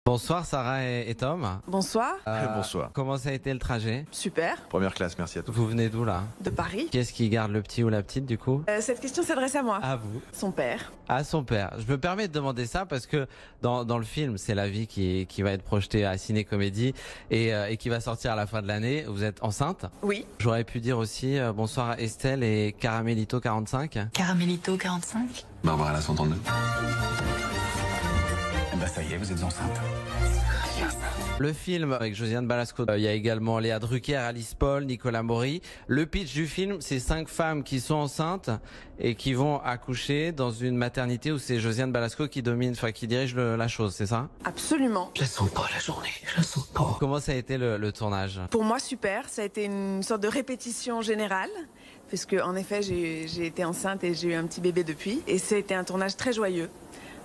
Bonsoir Sarah et Tom. Bonsoir. Bonsoir. Comment ça a été le trajet? Super. Première classe, merci à tous. Vous venez d'où là? De Paris. Qui est-ce qui garde le petit ou la petite du coup? Cette question s'adresse à moi. À vous. Son père. À son père. Je me permets de demander ça parce que dans le film, c'est la vie qui va être projetée à Ciné Comédie et qui va sortir à la fin de l'année. Vous êtes enceinte? Oui. J'aurais pu dire aussi bonsoir à Estelle et Caramelito 45. Caramelito 45. Barbara la 132. Bah ça y est, vous êtes enceinte. Le film avec Josiane Balasco, il y a également Léa Drucker, Alice Paul, Nicolas Maury. Le pitch du film, c'est 5 femmes qui sont enceintes et qui vont accoucher dans une maternité où c'est Josiane Balasco qui dirige la chose, c'est ça? Absolument. Je la sens pas la journée, je la sens pas. Comment ça a été le tournage? Pour moi, super. Ça a été une sorte de répétition générale. Puisque, en effet, j'ai été enceinte et j'ai eu un petit bébé depuis. Et ça a été un tournage très joyeux.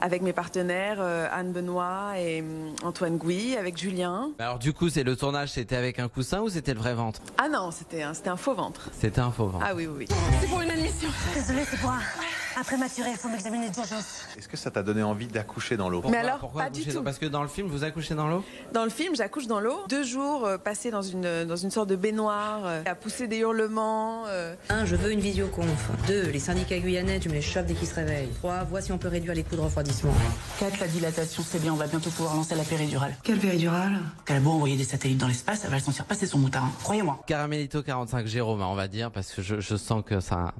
Avec mes partenaires, Anne Benoît et Antoine Gouy, avec Julien. Alors du coup, le tournage, c'était avec un coussin ou c'était le vrai ventre? Ah non, c'était un faux ventre. C'était un faux ventre. Ah oui, oui, oui. C'est pour une admission. Désolée, c'est pour un prématuré, il faut m'examiner d'urgence. Est-ce que ça t'a donné envie d'accoucher dans l'eau? Mais alors, pourquoi pas du accoucher tout. Parce que dans le film, vous accouchez dans l'eau? Dans le film, j'accouche dans l'eau. 2 jours passés dans une sorte de baignoire, à pousser des hurlements. 1. Je veux une visioconf. 2. Les syndicats guyanais, tu me les chauffes dès qu'ils se réveillent. 3. Vois si on peut réduire les coûts de refroidissement. 4. La dilatation, c'est bien, on va bientôt pouvoir lancer la péridurale. Quelle péridurale? Elle a beau envoyer des satellites dans l'espace, elle va le sentir passer son moutard, hein. Croyez-moi. Caramelito 45, Jérôme, on va dire, parce que je sens que ça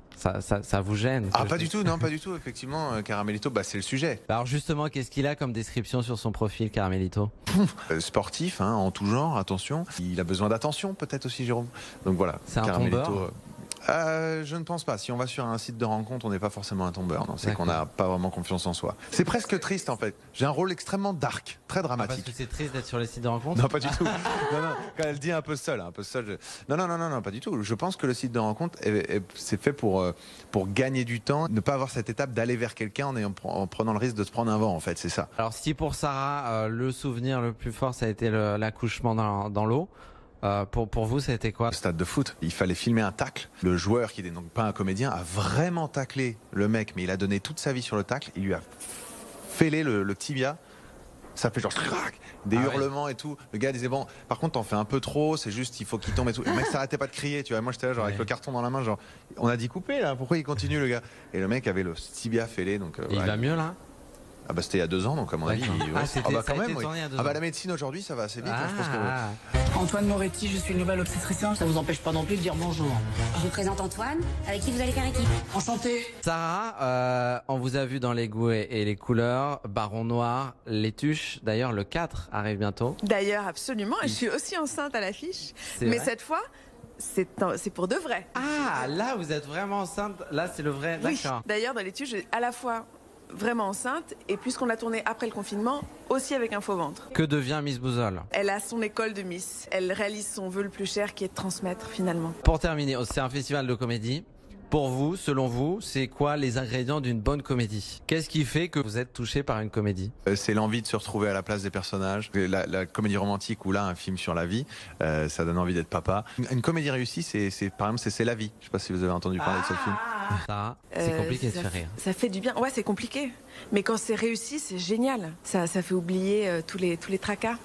vous gêne. Ah pas du tout, non pas du tout, effectivement, Caramelito, bah c'est le sujet. Alors justement, qu'est-ce qu'il a comme description sur son profil, Caramelito? Sportif, hein, en tout genre, attention. Il a besoin d'attention peut-être aussi, Jérôme. Donc voilà, C'est un tombeur? Je ne pense pas. Si on va sur un site de rencontre, on n'est pas forcément un tombeur. Non, c'est qu'on n'a pas vraiment confiance en soi. C'est presque triste en fait. J'ai un rôle extrêmement dark, très Parce dramatique. que c'est triste d'être sur les sites de rencontre? Non, pas du tout. Non, quand elle dit un peu seul, Non, pas du tout. Je pense que le site de rencontre, c'est fait pour gagner du temps, ne pas avoir cette étape d'aller vers quelqu'un en prenant le risque de se prendre un vent, en fait, c'est ça. Alors si pour Sarah, le souvenir le plus fort, ça a été l'accouchement dans l'eau, pour vous, ça a été quoi? Stade de foot, il fallait filmer un tacle. Le joueur, qui n'est donc pas un comédien, a vraiment taclé le mec, mais il a donné toute sa vie sur le tacle. Il lui a fêlé le tibia. Ça fait genre des hurlements et tout. Le gars disait bon, par contre t'en fais un peu trop, c'est juste il faut qu'il tombe et tout. Et le mec s'arrêtait pas de crier, tu vois. Moi j'étais là genre avec le carton dans la main, genre on a dit couper là, pourquoi il continue le gars? Et le mec avait le tibia fêlé, donc. Il va mieux là? Ah bah c'était il y a 2 ans, donc à mon avis. Quand même. Oui. Ah bah la médecine aujourd'hui ça va assez vite. Hein, je pense que... Antoine Moretti, je suis le nouvel obstétricien, ça vous empêche pas non plus de dire bonjour. Je vous présente Antoine, avec qui vous allez faire équipe. Enchanté. Sarah, on vous a vu dans les goûts et les couleurs, Baron Noir, Les Tuches. D'ailleurs, le 4 arrive bientôt. D'ailleurs, absolument. Et je suis aussi enceinte à l'affiche. Mais vrai? cette fois, c'est pour de vrai. Ah, là, vous êtes vraiment enceinte. Là, c'est le vrai. Oui. D'accord. D'ailleurs, dans l'étude, je suis à la fois vraiment enceinte et puisqu'on l'a tournée après le confinement, aussi avec un faux ventre. Que devient Miss Bouzole? Elle a son école de Miss. Elle réalise son vœu le plus cher qui est de transmettre finalement. Pour terminer, c'est un festival de comédie. Pour vous, selon vous, c'est quoi les ingrédients d'une bonne comédie? Qu'est-ce qui fait que vous êtes touché par une comédie? C'est l'envie de se retrouver à la place des personnages. La comédie romantique ou là un film sur la vie, ça donne envie d'être papa. Une comédie réussie, par exemple, c'est la vie. Je sais pas si vous avez entendu parler de ce film. Sarah, c'est compliqué de faire rire. Ça fait du bien. Ouais, c'est compliqué. Mais quand c'est réussi, c'est génial. Ça fait oublier tous les tracas.